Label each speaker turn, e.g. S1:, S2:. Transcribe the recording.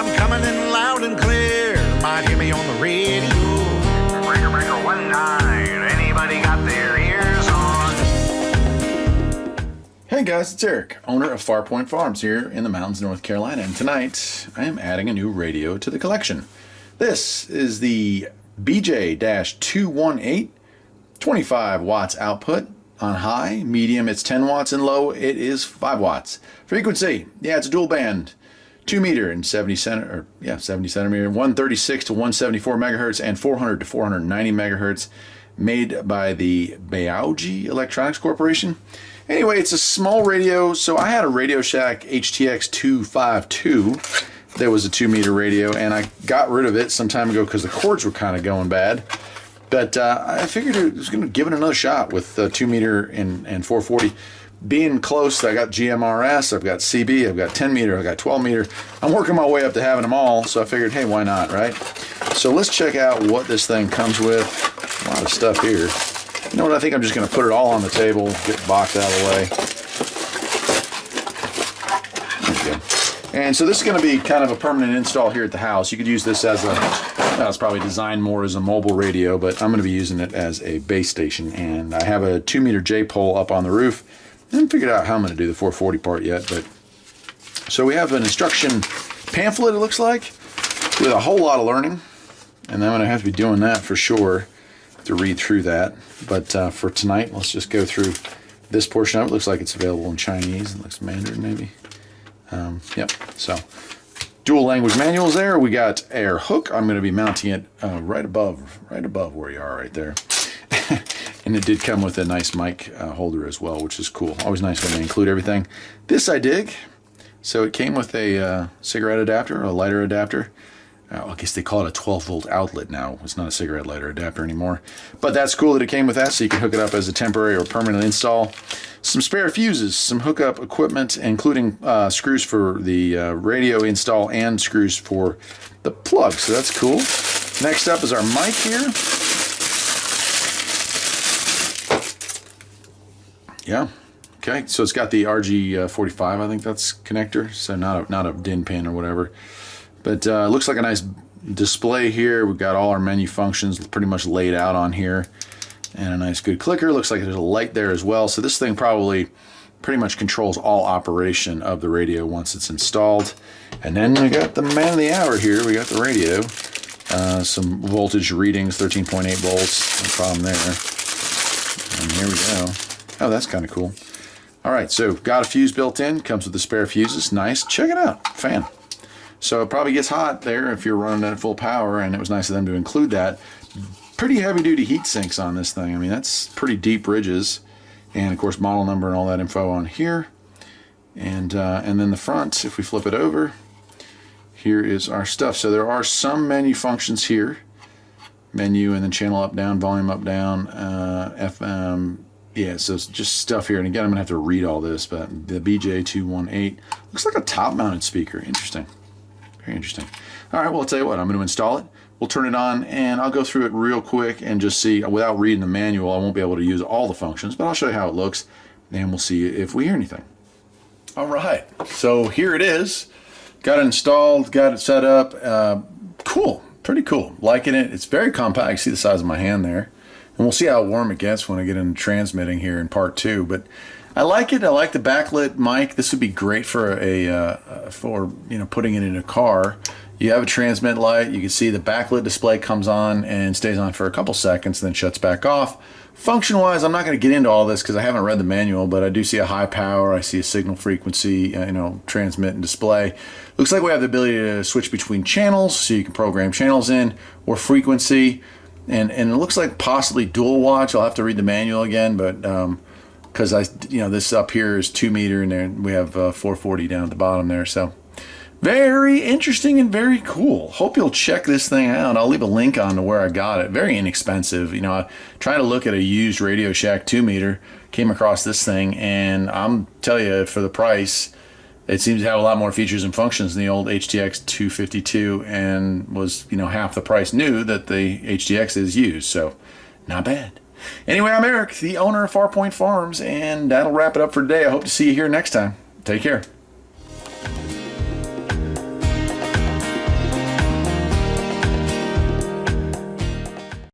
S1: I'm coming in loud and clear. Might hear me on the radio. Breaker, breaker, 19. Anybody got their ears on?
S2: Hey guys, it's Eric, owner of Farpoint Farms here in the mountains of North Carolina, and tonight I am adding a new radio to the collection. This is the BJ-218, 25 watts output. On high, medium, it's 10 watts, and low, it is 5 watts. Frequency, yeah, it's a dual band, 2 meter and 70 centimeter, 136 to 174 megahertz, and 400 to 490 megahertz, made by the Baojie Electronics Corporation. Anyway, it's a small radio, so I had a Radio Shack MTX-252 that was a 2 meter radio, and I got rid of it some time ago because the cords were kind of going bad. But I figured I was going to give it another shot with 2 meter and 440. Being close, I got GMRS, I've got CB, I've got 10 meter, I've got 12 meter. I'm working my way up to having them all, so I figured, hey, why not, right? So let's check out what this thing comes with. A lot of stuff here. You know what, I think I'm just going to put it all on the table, get the box out of the way. There we go. And so this is going to be kind of a permanent install here at the house. You could use this as a, it's probably designed more as a mobile radio, but I'm going to be using it as a base station. And I have a 2 meter J pole up on the roof. I haven't figured out how I'm going to do the 440 part yet, but so we have an instruction pamphlet, it looks like, with a whole lot of learning. And I'm going to have to be doing that for sure, to read through that. But for tonight, let's just go through this portion of it. Looks like it's available in Chinese. It looks Mandarin maybe. Yep, so dual language manuals there. We got air hook. I'm going to be mounting it right above where you are right there. And it did come with a nice mic holder as well, which is cool. Always nice when they include everything. This I dig. So it came with a cigarette adapter, a lighter adapter. I guess they call it a 12 volt outlet now. It's not a cigarette lighter adapter anymore. But that's cool that it came with that, so you can hook it up as a temporary or permanent install. Some spare fuses, some hookup equipment, including screws for the radio install and screws for the plug. So that's cool. Next up is our mic here. Yeah. Okay. So it's got the RG45, I think that's connector. So not a DIN pin or whatever. But it looks like a nice display here. We've got all our menu functions pretty much laid out on here. And a nice good clicker. Looks like there's a light there as well. So this thing probably pretty much controls all operation of the radio once it's installed. And then we got the man of the hour here. We got the radio. Some voltage readings, 13.8 volts. No problem there. And here we go. Oh, that's kind of cool. All right, so got a fuse built in. Comes with the spare fuses. Nice. Check it out. Fan. So it probably gets hot there if you're running at full power, and it was nice of them to include that. Pretty heavy-duty heat sinks on this thing. I mean, that's pretty deep ridges. And, of course, model number and all that info on here. And then the front, if we flip it over, here is our stuff. So there are some menu functions here. Menu and then channel up, down, volume up, down, FM. Yeah, so it's just stuff here. And, again, I'm going to have to read all this. But the BJ-218 looks like a top-mounted speaker. Interesting. Very interesting. All right, well, I'll tell you what. I'm going to install it. We'll turn it on, and I'll go through it real quick and just see. Without reading the manual, I won't be able to use all the functions, but I'll show you how it looks, and we'll see if we hear anything. All right, so here it is. Got it installed, got it set up. Cool, pretty cool. Liking it. It's very compact. You see the size of my hand there. And we'll see how warm it gets when I get into transmitting here in part 2. But I like it. I like the backlit mic. This would be great for putting it in a car. You have a transmit light. You can see the backlit display comes on and stays on for a couple seconds, then shuts back off. Function-wise, I'm not going to get into all this because I haven't read the manual, but I do see a high power. I see a signal frequency, transmit and display. Looks like we have the ability to switch between channels, so you can program channels in or frequency. And it looks like possibly dual watch. I'll have to read the manual again, but because this up here is 2 meter, and then we have 440 down at the bottom there. So very interesting and very cool. Hope you'll check this thing out. I'll leave a link on to where I got it. Very inexpensive. I tried to look at a used Radio Shack 2 meter, came across this thing, and I'm telling you, for the price, it seems to have a lot more features and functions than the old HTX-252, and was half the price new that the HTX is used. So not bad. Anyway, I'm Eric, the owner of Farpoint Farms, and that'll wrap it up for today. I hope to see you here next time. Take care.